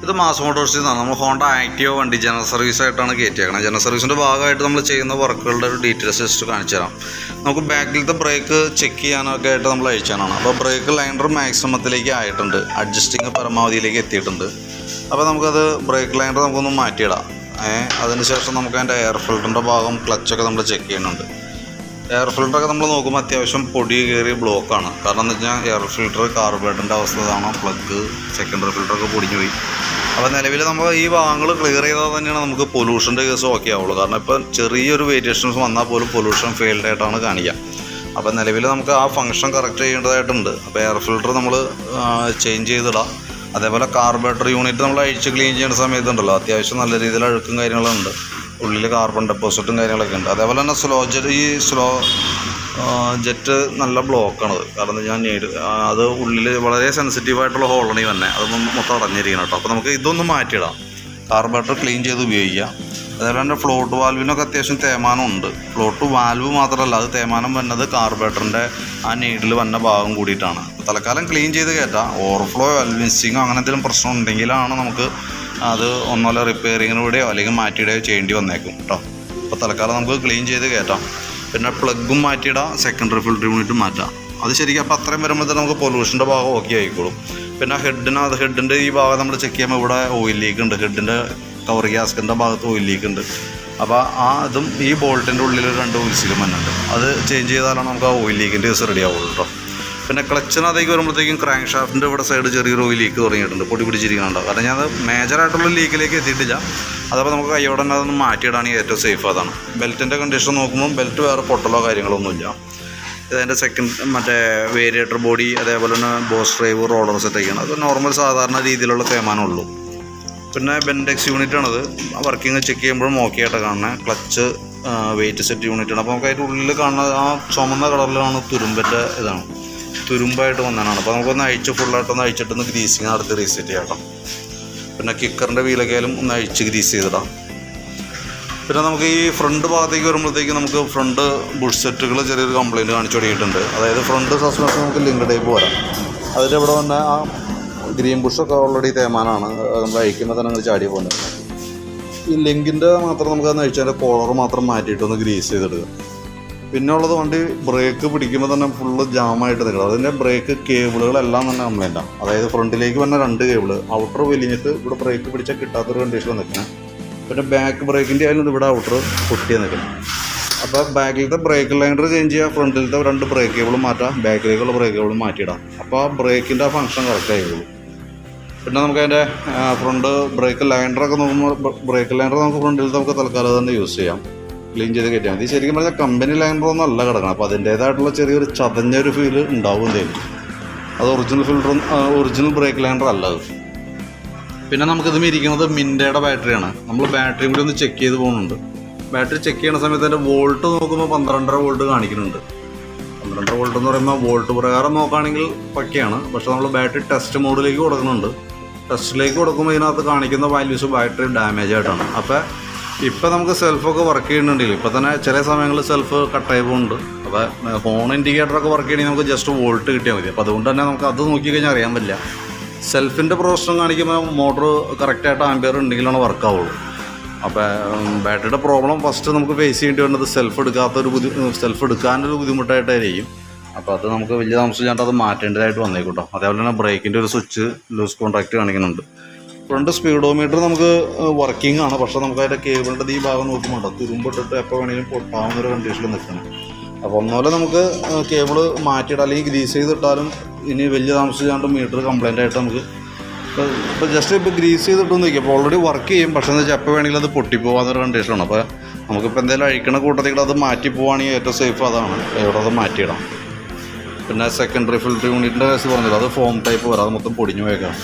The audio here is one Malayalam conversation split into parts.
ഇത് മാസ് മോട്ടോഴ്സിൽ നിന്നാണ്. നമ്മൾ ഹോണ്ട ആക്റ്റീവ വണ്ടി ജനറൽ സർവീസായിട്ടാണ് കയറ്റിയേക്കുന്നത്. ജനറൽ സർവീസിൻ്റെ ഭാഗമായിട്ട് നമ്മൾ ചെയ്യുന്ന വർക്കുകളുടെ ഒരു ഡീറ്റെയിൽസ് ജസ്റ്റ് കാണിച്ചു തരാം. നമുക്ക് ബാക്കിലത്തെ ബ്രേക്ക് ചെക്ക് ചെയ്യാനൊക്കെ ആയിട്ട് നമ്മൾ അയച്ചാനാണ്. അപ്പോൾ ബ്രേക്ക് ലൈനർ മാക്സിമത്തിലേക്ക് ആയിട്ടുണ്ട്, അഡ്ജസ്റ്റിങ് പരമാവധിയിലേക്ക് എത്തിയിട്ടുണ്ട്. അപ്പോൾ നമുക്കത് ബ്രേക്ക് ലൈനർ നമുക്കൊന്ന് മാറ്റിയിടാം. അതിനുശേഷം നമുക്ക് അതിൻ്റെ എയർ ഫിൽറ്ററിൻ്റെ ഭാഗം ക്ലച്ചൊക്കെ നമ്മൾ ചെക്ക് ചെയ്യുന്നുണ്ട്. എയർ ഫിൽറ്ററൊക്കെ നമ്മൾ നോക്കുമ്പോൾ അത്യാവശ്യം പൊടി കയറിയ ബ്ലോക്കാണ്. കാരണം എന്ന് വെച്ചാൽ എയർ ഫിൽറ്റർ കാർബറേറ്ററിൻ്റെ അവസ്ഥ ഇതാണ്, പ്ലഗ് സെക്കൻഡറി ഫിൽറ്ററൊക്കെ പൊടിഞ്ഞു പോയി. അപ്പോൾ നിലവിൽ നമ്മൾ ഈ ഭാഗങ്ങൾ ക്ലിയർ ചെയ്താൽ തന്നെയാണ് നമുക്ക് പൊല്യൂഷൻ്റെ കേസ് ഓക്കെ ആവുള്ളൂ. കാരണം ഇപ്പം ചെറിയൊരു വേരിയേഷൻസ് വന്നാൽ പോലും പൊല്യൂഷൻ ഫെയിൽഡ് ആയിട്ടാണ് കാണിക്കുക. അപ്പോൾ നിലവിൽ നമുക്ക് ആ ഫംഗ്ഷൻ കറക്റ്റ് ചെയ്യേണ്ടതായിട്ടുണ്ട്. അപ്പോൾ എയർ ഫിൽറ്റർ നമ്മൾ ചേഞ്ച് ചെയ്തിടാം. അതേപോലെ കാർബറേറ്റർ യൂണിറ്റ് നമ്മൾ അഴിച്ച് ക്ലീൻ ചെയ്യുന്ന സമയത്തുണ്ടല്ലോ, അത്യാവശ്യം നല്ല രീതിയിൽ അഴുക്കും കാര്യങ്ങളുണ്ട്, ഉള്ളിൽ കാർബൺ ഡെപ്പോസിറ്റും കാര്യങ്ങളൊക്കെ ഉണ്ട്. അതേപോലെ തന്നെ സ്ലോ ജെറ്റ് നല്ല ബ്ലോക്കാണത്. കാരണം ഞാൻ അത് ഉള്ളിൽ വളരെ സെൻസിറ്റീവായിട്ടുള്ള ഹോളണി തന്നെ, അതൊന്നും മൊത്തം അടഞ്ഞിരിക്കണം കേട്ടോ. അപ്പോൾ നമുക്ക് ഇതൊന്നും മാറ്റിയിടാം, കാർബറേറ്റർ ക്ലീൻ ചെയ്ത് ഉപയോഗിക്കാം. അതേപോലെ തന്നെ ഫ്ലോട്ട് വാൽവിനൊക്കെ അത്യാവശ്യം തേയ്മാനം ഉണ്ട്. ഫ്ലോട്ട് വാൽവ് മാത്രമല്ല, അത് തേയ്മാനം വന്നത് കാർബറേറ്ററിൻ്റെ ആ നീഡിൽ വന്ന ഭാഗം കൂടിയിട്ടാണ്. തൽക്കാലം ക്ലീൻ ചെയ്ത് കയറ്റാം. ഓവർഫ്ലോ മിസ്സിങ്ങോ അങ്ങനെ എന്തെങ്കിലും പ്രശ്നം ഉണ്ടെങ്കിലാണ് നമുക്ക് അത് ഒന്നുമല്ല റിപ്പയറിങ്ങിന് വിടുകയോ അല്ലെങ്കിൽ മാറ്റിയിടുകയോ ചെയ്യേണ്ടി വന്നേക്കും കേട്ടോ. അപ്പോൾ തൽക്കാലം നമുക്ക് ക്ലീൻ ചെയ്ത് കയറ്റാം. പിന്നെ പ്ലഗും മാറ്റിയിടാം, സെക്കൻഡറി ഫിൽറ്റർ യൂണിറ്റും മാറ്റാം. അത് ശരിക്കും അപ്പോൾ അത്രയും വരുമ്പോഴത്തേക്ക് നമുക്ക് പൊല്യൂഷൻ്റെ ഭാഗം ഓക്കെ ആയിക്കോളും. പിന്നെ ഹെഡിൻ്റെ ഈ ഭാഗം നമ്മൾ ചെക്ക് ചെയ്യുമ്പോൾ ഇവിടെ ഓയിൽ ലീക്ക് ഉണ്ട്, ഹെഡിൻ്റെ കവർ ഗ്യാസ്കിൻ്റെ ഭാഗത്ത് ഓയിൽ ലീക്ക് ഉണ്ട്. അപ്പോൾ അതും ഈ ബോൾട്ടിൻ്റെ ഉള്ളിൽ 2 ഓയിൽസിലും വന്നിട്ടുണ്ട്. അത് ചേഞ്ച് ചെയ്താലാണ് നമുക്ക് ആ ഓയിൽ ലീക്കിൻ്റെ കേസ് റെഡി ആവുള്ളൂ കേട്ടോ. പിന്നെ ക്ലച്ചിനകത്തേക്ക് വരുമ്പോഴത്തേക്കും ക്രാങ്ക് ഷാഫ്റ്റിൻ്റെ ഇവിടെ സൈഡ് ചെറിയൊരു ഓയിൽ ലീക്ക് തുടങ്ങിയിട്ടുണ്ട്, പൊടി പിടിച്ചിരിക്കുന്നുണ്ടാവും. കാരണം ഞാൻ മേജറായിട്ടുള്ള ലീക്കിലേക്ക് എത്തിയിട്ടില്ല. അതപ്പോൾ നമുക്ക് കൈയോടെ തന്നെ അതൊന്ന് മാറ്റിയിടാണെങ്കിൽ ഏറ്റവും സേഫ് അതാണ്. ബെൽറ്റിൻ്റെ കണ്ടീഷൻ നോക്കുമ്പോൾ ബെൽറ്റ് വേറെ പൊട്ടലോ കാര്യങ്ങളൊന്നുമില്ല. ഇതിൻ്റെ മറ്റേ വേരിയേറ്റർ ബോഡി, അതേപോലെ തന്നെ ബോസ് ഡ്രൈവ്, റോളർ സെറ്റൊക്കെയാണ്. അത് നോർമൽ സാധാരണ രീതിയിലുള്ള തേയ്മാനമുള്ളൂ. പിന്നെ ബെൻഡെക്സ് യൂണിറ്റാണത്. വർക്കിംഗ് ചെക്ക് ചെയ്യുമ്പോഴും ഓക്കെ ആയിട്ട് കാണുന്നത്. ക്ലച്ച് വെയിറ്റ് സെറ്റ് യൂണിറ്റാണ്. അപ്പോൾ നമുക്ക് അതിൻ്റെ ഉള്ളിൽ കാണുന്നത് ആ ചുമന്ന കളറിലാണ് തുരുമ്പിൻ്റെ ഇതാണ്, തുരുമ്പായിട്ട് വന്നതാണ്. അപ്പോൾ നമുക്കൊന്ന് ഫുള്ളായിട്ടൊന്ന് അഴിച്ചിട്ടൊന്ന് ഗ്രീസിങ് നടത്തി റീസെറ്റ് ചെയ്യാം. പിന്നെ കിക്കറിൻ്റെ വീലൊക്കെയാലും ഒന്ന് അഴിച്ച് ഗ്രീസ് ചെയ്തിടാം. പിന്നെ നമുക്ക് ഈ ഫ്രണ്ട് ഭാഗത്തേക്ക് വരുമ്പോഴത്തേക്ക് നമുക്ക് ഫ്രണ്ട് ബുഷ് സെറ്റുകൾ ചെറിയൊരു കംപ്ലയിൻറ്റ് കാണിച്ചു തുടങ്ങിയിട്ടുണ്ട്. അതായത് ഫ്രണ്ട് സസ്പെൻഷൻ നമുക്ക് ലിങ്ക് ടൈപ്പ് വരാം. അതിൻ്റെ ഇവിടെ തന്നെ ആ ഗ്രീൻ ബുഷൊക്കെ ഓൾറെഡി തേയ്മാനാണ്, നമ്മൾ അഴിക്കുമ്പോൾ തന്നെ അങ്ങനെ ചാടി പോകുന്നത്. ഈ ലിങ്കിൻ്റെ മാത്രം നമുക്കതൊന്ന് അഴിച്ചതിൻ്റെ കോളർ മാത്രം മാറ്റിയിട്ടൊന്ന് ഗ്രീസ് ചെയ്തിടുക. പിന്നെ ഉള്ളത് വണ്ടി ബ്രേക്ക് പിടിക്കുമ്പോൾ തന്നെ ഫുള്ള് ജാമായിട്ട് നിൽക്കണം. അതിൻ്റെ ബ്രേക്ക് കേബിളുകളെല്ലാം തന്നെ കംപ്ലൈൻറ്റാണ്. അതായത് ഫ്രണ്ടിലേക്ക് വന്ന 2 കേബിള് ഔട്ടർ വലിഞ്ഞിട്ട് ഇവിടെ ബ്രേക്ക് പിടിച്ചാൽ കിട്ടാത്തൊരു കണ്ടീഷനിൽ നിൽക്കണം. പിന്നെ ബാക്ക് ബ്രേക്കിൻ്റെ ആയാലും ഇവിടെ ഔട്ടർ പൊട്ടിയാൽ നിൽക്കണം. അപ്പോൾ ബാക്കിലത്തെ ബ്രേക്ക് ലൈനർ ചേഞ്ച് ചെയ്യുക, ഫ്രണ്ടിലത്തെ 2 ബ്രേക്ക് കേബിളും മാറ്റാം, ബാക്കിലേക്കുള്ള ബ്രേക്ക് കേബിളും മാറ്റിയിടാം. അപ്പോൾ ആ ബ്രേക്കിൻ്റെ ആ ഫംഗ്ഷൻ കറക്റ്റ് ആയിക്കോളും. പിന്നെ നമുക്കതിൻ്റെ ഫ്രണ്ട് ബ്രേക്ക് ലൈനറൊക്കെ നോക്കുമ്പോൾ ബ്രേക്ക് ലൈനർ നമുക്ക് ഫ്രണ്ടിലത്തെ നമുക്ക് തൽക്കാലം തന്നെ യൂസ് ചെയ്യാം, ക്ലീൻ ചെയ്ത് കയറ്റിയാൽ മതി. ശരിക്കും പറഞ്ഞാൽ കമ്പനി ലൈനറൊന്നും അല്ല കിടക്കണം. അപ്പോൾ അതിൻ്റേതായിട്ടുള്ള ചെറിയൊരു ചതഞ്ഞൊരു ഫീൽ ഉണ്ടാവും എന്തെങ്കിലും. അത് ഒറിജിനൽ ബ്രേക്ക് ലൈനർ അല്ല അത്. പിന്നെ നമുക്കിത് ഇരിക്കുന്നത് മിൻറ്റയുടെ ബാറ്ററിയാണ്. നമ്മൾ ബാറ്ററിയും കൂടി ഒന്ന് ചെക്ക് ചെയ്ത് പോകുന്നുണ്ട്. ബാറ്ററി ചെക്ക് ചെയ്യുന്ന സമയത്ത് അതിൻ്റെ വോൾട്ട് നോക്കുമ്പോൾ 12.5 വോൾട്ട് കാണിക്കുന്നുണ്ട്. 12 വോൾട്ട് എന്ന് പറയുമ്പോൾ വോൾട്ട് പ്രകാരം നോക്കുകയാണെങ്കിൽ പക്കയാണ്. പക്ഷേ നമ്മൾ ബാറ്ററി ടെസ്റ്റ് മോഡിലേക്ക് കൊടുക്കുന്നുണ്ട്. ടെസ്റ്റിലേക്ക് കൊടുക്കുമ്പോൾ ഇതിനകത്ത് കാണിക്കുന്ന വാല്യൂസ് ബാറ്ററി ഡാമേജ് ആയിട്ടാണ്. അപ്പോൾ ഇപ്പോൾ നമുക്ക് സെൽഫൊക്കെ വർക്ക് ചെയ്യുന്നുണ്ടെങ്കിൽ ഇപ്പോൾ തന്നെ ചില സമയങ്ങളിൽ സെൽഫ് കട്ടായി പോകുന്നുണ്ട്. അപ്പോൾ ഹോൺ ഇൻഡിക്കേറ്ററൊക്കെ വർക്ക് ചെയ്യണമെങ്കിൽ നമുക്ക് ജസ്റ്റ് വോൾട്ട് കിട്ടിയാൽ മതി. അപ്പോൾ അതുകൊണ്ട് തന്നെ നമുക്ക് അത് നോക്കിക്കഴിഞ്ഞാൽ അറിയാൻ പറ്റില്ല. സെൽഫിൻ്റെ പ്രശ്നം കാണിക്കുമ്പോൾ മോട്ടർ കറക്റ്റായിട്ട് ആംപിയർ ഉണ്ടെങ്കിലാണ് വർക്ക് ആവുള്ളൂ. അപ്പോൾ ബാറ്ററിയുടെ പ്രോബ്ലം ഫസ്റ്റ് നമുക്ക് ഫേസ് ചെയ്യേണ്ടി വരുന്നത് സെൽഫ് എടുക്കാനൊരു ബുദ്ധിമുട്ടായിട്ടായിരിക്കും. അപ്പോൾ അത് നമുക്ക് വലിയ താമസിച്ചാണ്ട് അത് മാറ്റേണ്ടതായിട്ട് വന്നേക്കൂട്ടോ. അതേപോലെ തന്നെ ബ്രേക്കിൻ്റെ ഒരു സ്വിച്ച് ലൂസ് കോൺടാക്റ്റ് കാണിക്കുന്നുണ്ട്. ഫ്രണ്ട് സ്പീഡോമീറ്റർ നമുക്ക് വർക്കിംഗ് ആണ്. പക്ഷേ നമുക്ക് അതിൻ്റെ കേബിളിൻ്റെ ഈ ഭാഗം നോക്കുമ്പോണ്ടോ തുരുമ്പിട്ടിട്ട് എപ്പോൾ വേണമെങ്കിലും പൊട്ടാവുന്നൊരു കണ്ടീഷനിൽ നിൽക്കണം. അപ്പോൾ ഒന്നുപോലെ നമുക്ക് കേബിള് മാറ്റിയിടാം, അല്ലെങ്കിൽ ഗ്രീസ് ചെയ്തിട്ടാലും ഇനി വലിയ താമസിച്ചാണ്ട് മീറ്റർ കംപ്ലൈൻ്റ് ആയിട്ട് നമുക്ക് ഇപ്പോൾ ജസ്റ്റ് ഇപ്പോൾ ഗ്രീസ് ചെയ്തിട്ടൊന്നും നോക്കി. അപ്പോൾ ഓൾറെഡി വർക്ക് ചെയ്യും. പക്ഷേ എന്ന് വെച്ചാൽ എപ്പോൾ വേണമെങ്കിലും അത് പൊട്ടിപ്പോകാന്നൊരു കണ്ടീഷനാണ്. അപ്പോൾ നമുക്കിപ്പോൾ എന്തെങ്കിലും അഴിക്കണ കൂട്ടത്തിൽ അത് മാറ്റി പോവുകയാണെങ്കിൽ ഏറ്റവും സേഫ് അതാണ്, എവിടെ അത് മാറ്റിയിടാം. പിന്നെ സെക്കൻഡറി ഫിൽറ്റർ യൂണിറ്റിൻ്റെ കേസ് പറഞ്ഞില്ല, അത് ഫോം ടൈപ്പ് വരാം, അത് മൊത്തം പൊടിഞ്ഞു പോയേക്കാം.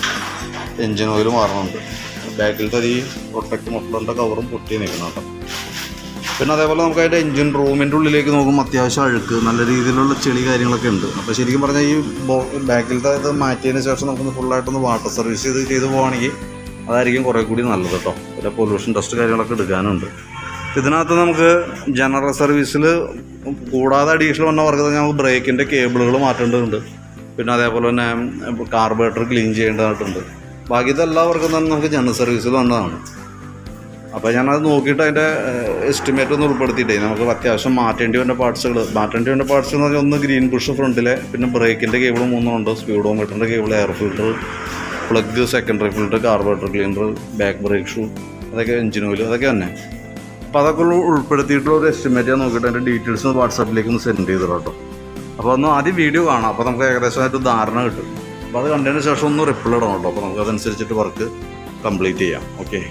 Engine oil മാറണുണ്ട്. ബാക്കിലത്തെ ഈ പ്രൊട്ടക്ട് മഫ്ലറിൻ്റെ കവറും പൊട്ടി നിൽക്കണം കേട്ടോ. പിന്നെ അതേപോലെ നമുക്ക് അതിൻ്റെ എൻജിൻ റൂമിൻ്റെ ഉള്ളിലേക്ക് നോക്കുമ്പോൾ അത്യാവശ്യം അഴുക്ക്, നല്ല രീതിയിലുള്ള ചെളി കാര്യങ്ങളൊക്കെ ഉണ്ട്. അപ്പോൾ ശരിക്കും പറഞ്ഞാൽ ഈ ബാക്കിലത്തെ ഇത് മാറ്റിയതിന് ശേഷം നമുക്കൊന്ന് ഫുള്ളായിട്ടൊന്ന് വാട്ടർ സർവീസ് ചെയ്ത് പോവുകയാണെങ്കിൽ അതായിരിക്കും കുറേ കൂടി നല്ലത് കേട്ടോ. പിന്നെ പൊല്യൂഷൻ ടെസ്റ്റ് കാര്യങ്ങളൊക്കെ എടുക്കാനുണ്ട്. ഇതിനകത്ത് നമുക്ക് ജനറൽ സർവീസിൽ കൂടാതെ അഡീഷണൽ വന്ന വർക്ക് നമുക്ക് ബ്രേക്കിൻ്റെ കേബിളുകൾ മാറ്റേണ്ടതുണ്ട്. പിന്നെ അതേപോലെ തന്നെ കാർബറേറ്റർ ക്ലീൻ ചെയ്യേണ്ടതായിട്ടുണ്ട്. ബാക്കിയത്തെ എല്ലാ വർക്കും തന്നെ നമുക്ക് ജനറൽ സർവീസിൽ വന്നതാണ്. അപ്പോൾ ഞാനത് നോക്കിയിട്ട് അതിൻ്റെ എസ്റ്റിമേറ്റ് ഒന്ന് ഉൾപ്പെടുത്തിയിട്ടേ നമുക്ക് അത്യാവശ്യം മാറ്റേണ്ടി വരുന്ന പാർട്സ് എന്ന് പറഞ്ഞാൽ ഒന്ന് ഗ്രീൻ ബുഷ് ഫ്രണ്ടിലെ, പിന്നെ ബ്രേക്കിൻ്റെ കേബിൾ 3 ഉണ്ട്, സ്പീഡോമീറ്ററിൻ്റെ cable, air filter, plug, secondary filter, carburettor cleaner, back brake shoe, അതൊക്കെ എഞ്ചിൻ ഓയിൽ, അതൊക്കെ തന്നെ. അപ്പോൾ അതൊക്കെ ഉൾപ്പെടുത്തിയിട്ടുള്ള ഒരു എസ്റ്റിമേറ്റ് ഞാൻ നോക്കിയിട്ട് അതിൻ്റെ ഡീറ്റെയിൽസ് വാട്സാപ്പിലേക്ക് ഒന്ന് സെൻഡ് ചെയ്തിട്ട് കേട്ടോ. അപ്പോൾ ഒന്ന് ആദ്യം വീഡിയോ കാണാം, അപ്പോൾ നമുക്ക് ഏകദേശമായിട്ട് ധാരണ കിട്ടും. അപ്പോൾ അത് കണ്ടതിന് ശേഷം ഒന്ന് റിപ്ലൈ ഇടണം കേട്ടോ. അപ്പോൾ നമുക്ക് അതനുസരിച്ചിട്ട് വർക്ക് കംപ്ലീറ്റ് ചെയ്യാം. ഓക്കെ.